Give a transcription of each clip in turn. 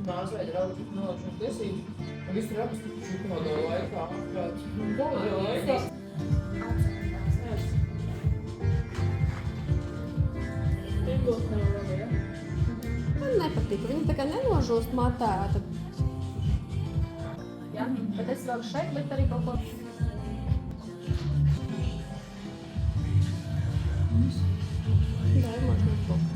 Māsa vai draugi nolaišanas tiesības. Un viss ir apskatījuši komodo laikā. Komodo laikā. Tingos nav labi, ja? Man nepatika. Viņa tā kā nenožūst matēta. Ja? Bet es vēl šeit likt arī kaut ko. Дай, можно попробовать.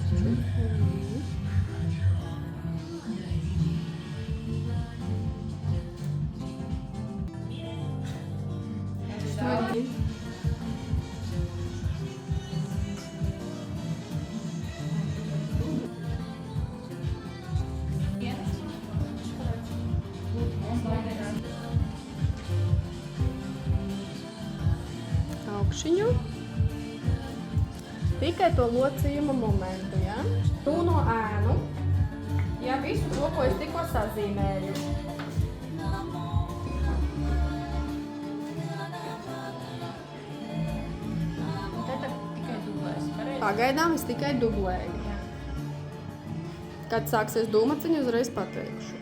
Augšiņu. Tikai to locījuma momentu, ja? Tūno ēnu. Ja visu to, ko es tikko sazīmēju. Pagaidām es tikai dublēju. Kad sāksies dūmaciņa, uzreiz pateikšu.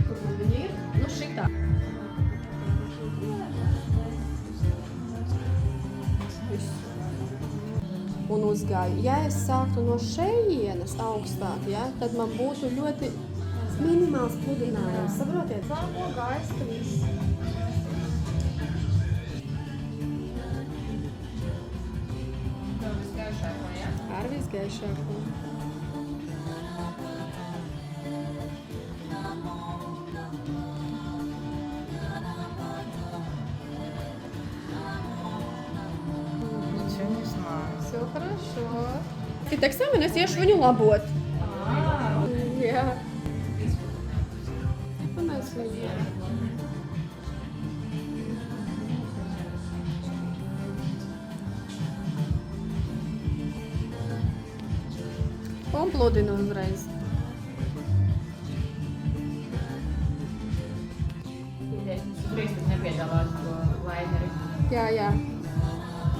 Kur man viņi ir? Nu šitā. Un uzgāju. Ja es sāktu no šejienes augstāk, ja, tad man būtu ļoti minimāls pludinājums. Saprotiet? Sāko gājas viss. Ar visgaišāko. Все хорошо. Kad eksāmenā es iešu viņu labot. Jā. Un mēs viņu. Un pludinu uzreiz. Drīz tad nepiedāvāt to laineri. Jā, jā.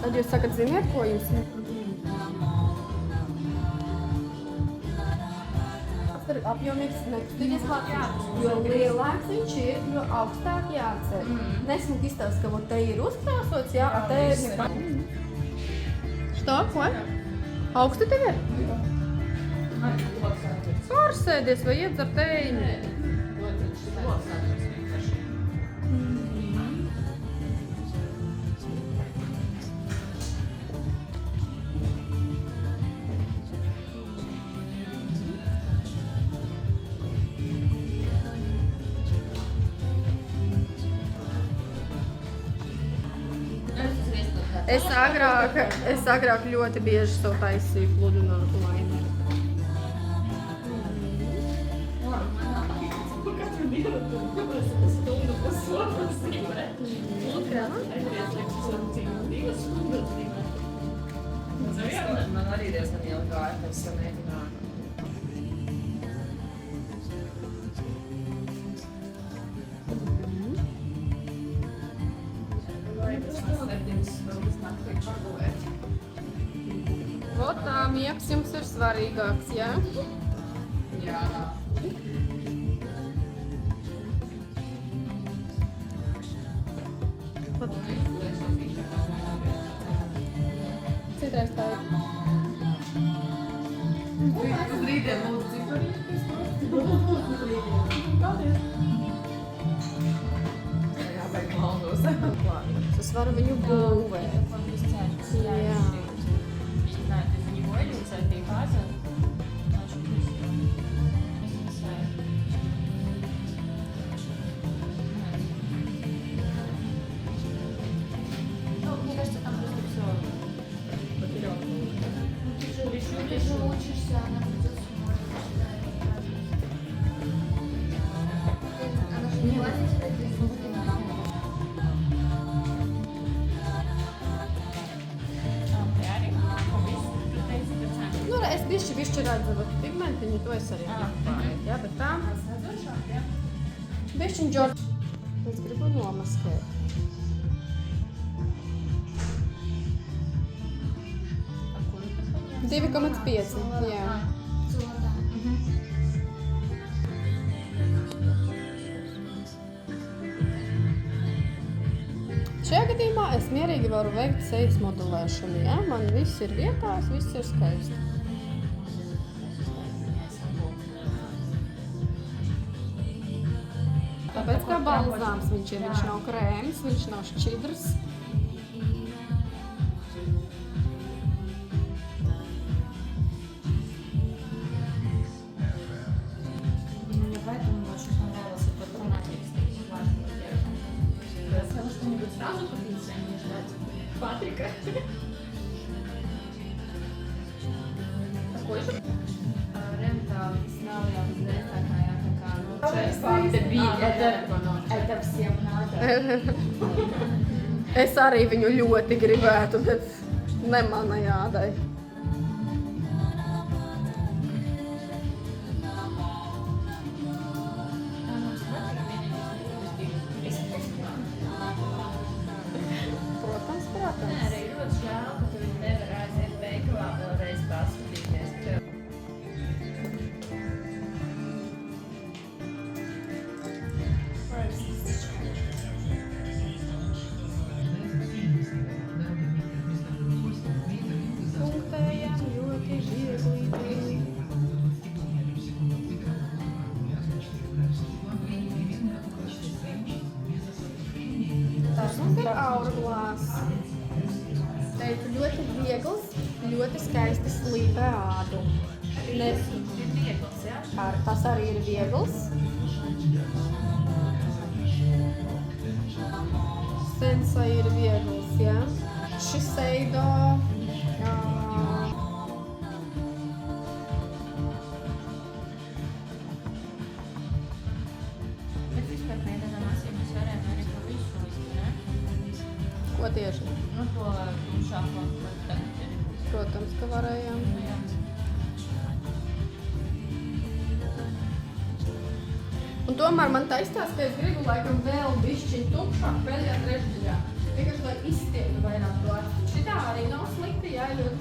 Tad jūs sakat, ziniet, ko jums? Apjomīgs nekustīgais plakums. Jo lielāks viņš ir, jo augstāk jācer. Nesmuk izstāst, ka te ir uzkrāsots, jā, a te ir nekā. Što, ko? Augsti tev ir? Pārsēdies vai iedzer teiņu? Es agrāk ļoti bieži savu taisīju pludinātu laineri. Katru dienu tu stundu pasopras, ne? Aizies liekas samcīgu 2 stundas. Man arī diezgan ilgi gāja, kad es samēģināju. Vot tā miegs jums ir svarīgāks, jā? Jā. Citreiz tā ir. Uz rītiem lūdzu ciparīt. Jābeig maldos. Es varu viņu būvēt. Jā. Ты же учишься, она придет сюда. Она же не лазит сюда, здесь Nu, es bišķi redzu, bet pigmentiņu to es arī pārēt, jā, bet tā. Bišķiņ Džordž. Es gribu nomaskēt. 2,5. Jā. Zolotā. Šajā gadījumā es mierīgi varu veikt sejas modelēšanu, ja? Man viss ir vietās, viss ir skaisti. Tāpēc kā balzāms viņš ir, viņš nav krēms, viņš nav šķidrs. Мне поэтому очень понравился патронатик с таким важным зеркалом. Хотела что-нибудь сразу купить, а не ждать Патрика. Такой же? Ренталис nav jau uzreiz tā kā jāsaka, nu, Šeit fakti bija, это это всем надо. Es arī viņu ļoti gribētu, bet ne manai ādai. Protams, Nē, protams. arī ļoti žēl, ka tu nevar aiziet veikalā vēlreiz paskatīties. Punktējam ļoti viegli. Tas mums ir Hourglass. Teicu, ļoti viegls, ļoti skaisti slīpē ādu. Tas arī ir viegls. Sensei ir viegls, ja? Shiseido. Bet vispār pēc tādām asīm mēs varējām arī to visu izdarīt. Ko tieši? Nu, to tumšāko, ko tagad ir. Protams, ka varējām. Jā. Un tomēr man taistās, ka es gribu laikam vēl bišķiņ tukšāk pēdējā trešdaļā. Vienkārši, lai izstieptu vairāk to. Šitā arī nav slikti, jā, ļoti